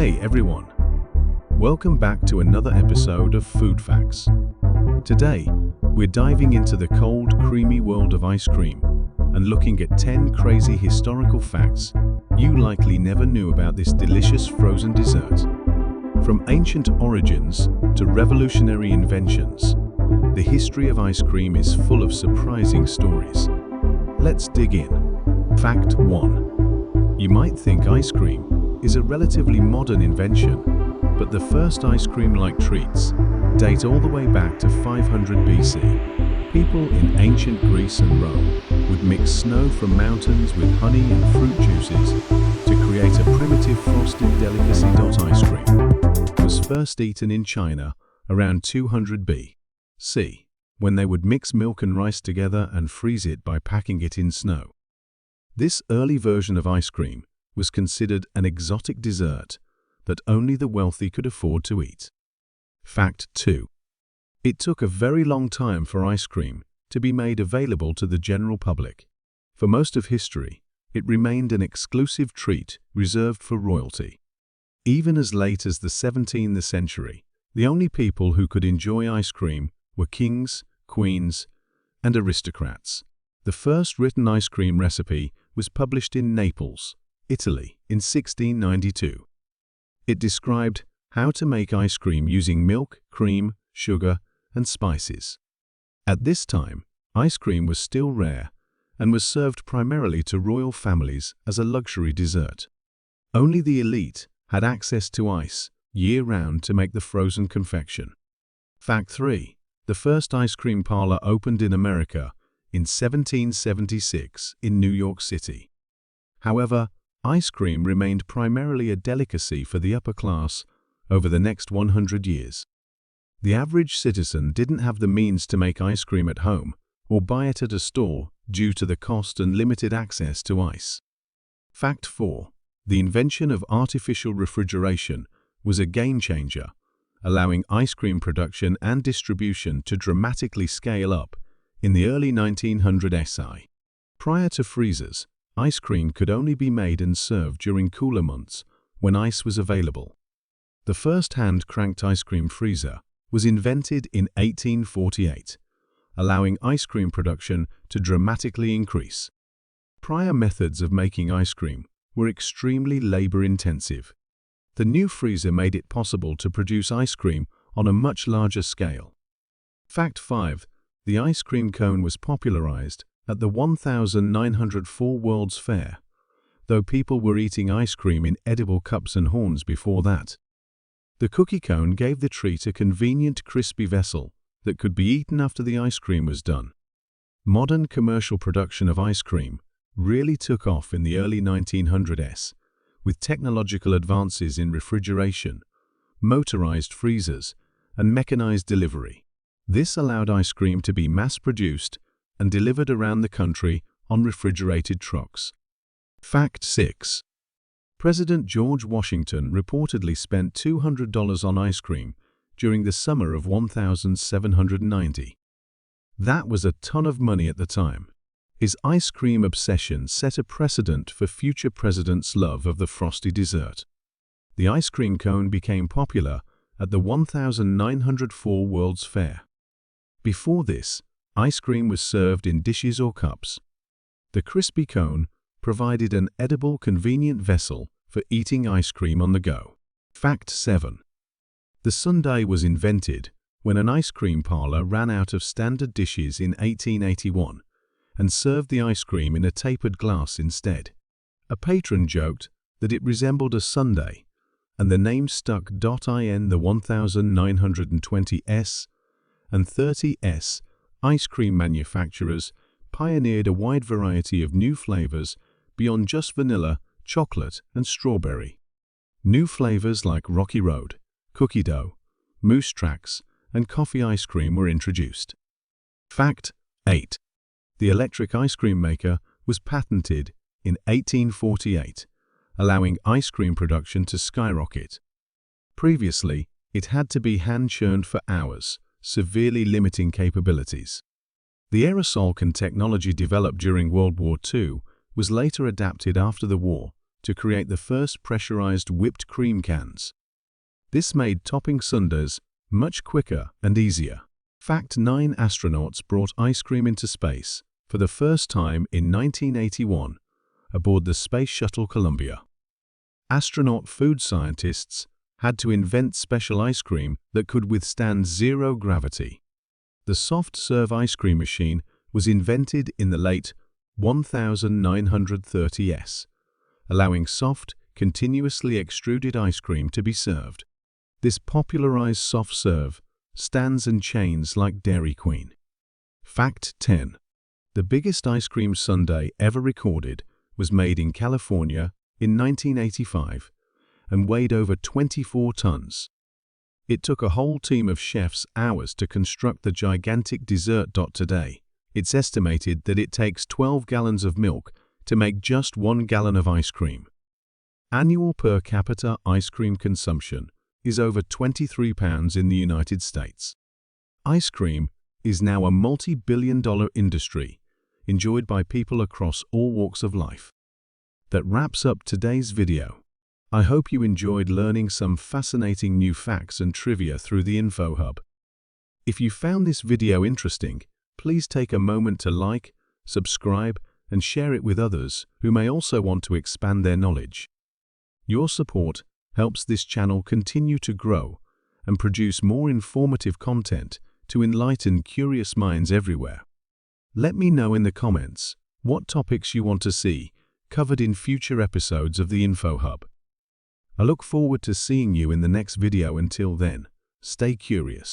Hey everyone, welcome back to another episode of Food Facts. Today, we're diving into the cold, creamy world of ice cream and looking at 10 crazy historical facts you likely never knew about this delicious frozen dessert. From ancient origins to revolutionary inventions, the history of ice cream is full of surprising stories. Let's dig in. Fact 1. You might think ice cream is a relatively modern invention, but the first ice cream-like treats date all the way back to 500 BC. People in ancient Greece and Rome would mix snow from mountains with honey and fruit juices to create a primitive frosted delicacy. Ice cream was first eaten in China around 200 BC, when they would mix milk and rice together and freeze it by packing it in snow. This early version of ice cream was considered an exotic dessert that only the wealthy could afford to eat. Fact 2. It took a very long time for ice cream to be made available to the general public. For most of history, it remained an exclusive treat reserved for royalty. Even as late as the 17th century, the only people who could enjoy ice cream were kings, queens, and aristocrats. The first written ice cream recipe was published in Naples, Italy, in 1692. It described how to make ice cream using milk, cream, sugar, and spices. At this time, ice cream was still rare and was served primarily to royal families as a luxury dessert. Only the elite had access to ice year-round to make the frozen confection. Fact 3. The first ice cream parlor opened in America in 1776 in New York City. However, ice cream remained primarily a delicacy for the upper class over the next 100 years. The average citizen didn't have the means to make ice cream at home or buy it at a store due to the cost and limited access to ice. Fact 4. The invention of artificial refrigeration was a game-changer, allowing ice cream production and distribution to dramatically scale up in the early 1900s. Prior to freezers, ice cream could only be made and served during cooler months when ice was available. The first hand-cranked ice cream freezer was invented in 1848, allowing ice cream production to dramatically increase. Prior methods of making ice cream were extremely labor-intensive. The new freezer made it possible to produce ice cream on a much larger scale. Fact 5. The ice cream cone was popularized at the 1904 World's Fair, though people were eating ice cream in edible cups and horns before that. The cookie cone gave the treat a convenient crispy vessel that could be eaten after the ice cream was done. Modern commercial production of ice cream really took off in the early 1900s, with technological advances in refrigeration, motorized freezers, and mechanized delivery. This allowed ice cream to be mass-produced and delivered around the country on refrigerated trucks. Fact 6. President George Washington reportedly spent $200 on ice cream during the summer of 1790. That was a ton of money at the time. His ice cream obsession set a precedent for future presidents' love of the frosty dessert. The ice cream cone became popular at the 1904 World's Fair. Before this, ice cream was served in dishes or cups. The crispy cone provided an edible, convenient vessel for eating ice cream on the go. Fact 7. The sundae was invented when an ice cream parlor ran out of standard dishes in 1881 and served the ice cream in a tapered glass instead. A patron joked that it resembled a sundae, and the name stuck. In the 1920s and 30s, ice cream manufacturers pioneered a wide variety of new flavors beyond just vanilla, chocolate, and strawberry. New flavors like Rocky Road, cookie dough, moose tracks, and coffee ice cream were introduced. Fact 8. The electric ice cream maker was patented in 1848, allowing ice cream production to skyrocket. Previously, it had to be hand-churned for hours, severely limiting capabilities. The aerosol can technology developed during World War II was later adapted after the war to create the first pressurized whipped cream cans. This made topping sundaes much quicker and easier. Fact: 9 astronauts brought ice cream into space for the first time in 1981 aboard the Space Shuttle Columbia. Astronaut food scientists had to invent special ice cream that could withstand zero gravity. The soft-serve ice cream machine was invented in the late 1930s, allowing soft, continuously extruded ice cream to be served. This popularized soft serve stands and chains like Dairy Queen. Fact 10. The biggest ice cream sundae ever recorded was made in California in 1985 and weighed over 24 tons. It took a whole team of chefs hours to construct the gigantic dessert. Today, it's estimated that it takes 12 gallons of milk to make just 1 gallon of ice cream. Annual per capita ice cream consumption is over 23 pounds in the United States. Ice cream is now a multi-billion-dollar industry enjoyed by people across all walks of life. That wraps up today's video. I hope you enjoyed learning some fascinating new facts and trivia through the Info Hub. If you found this video interesting, please take a moment to like, subscribe, and share it with others who may also want to expand their knowledge. Your support helps this channel continue to grow and produce more informative content to enlighten curious minds everywhere. Let me know in the comments what topics you want to see covered in future episodes of the Info Hub. I look forward to seeing you in the next video. Until then, stay curious.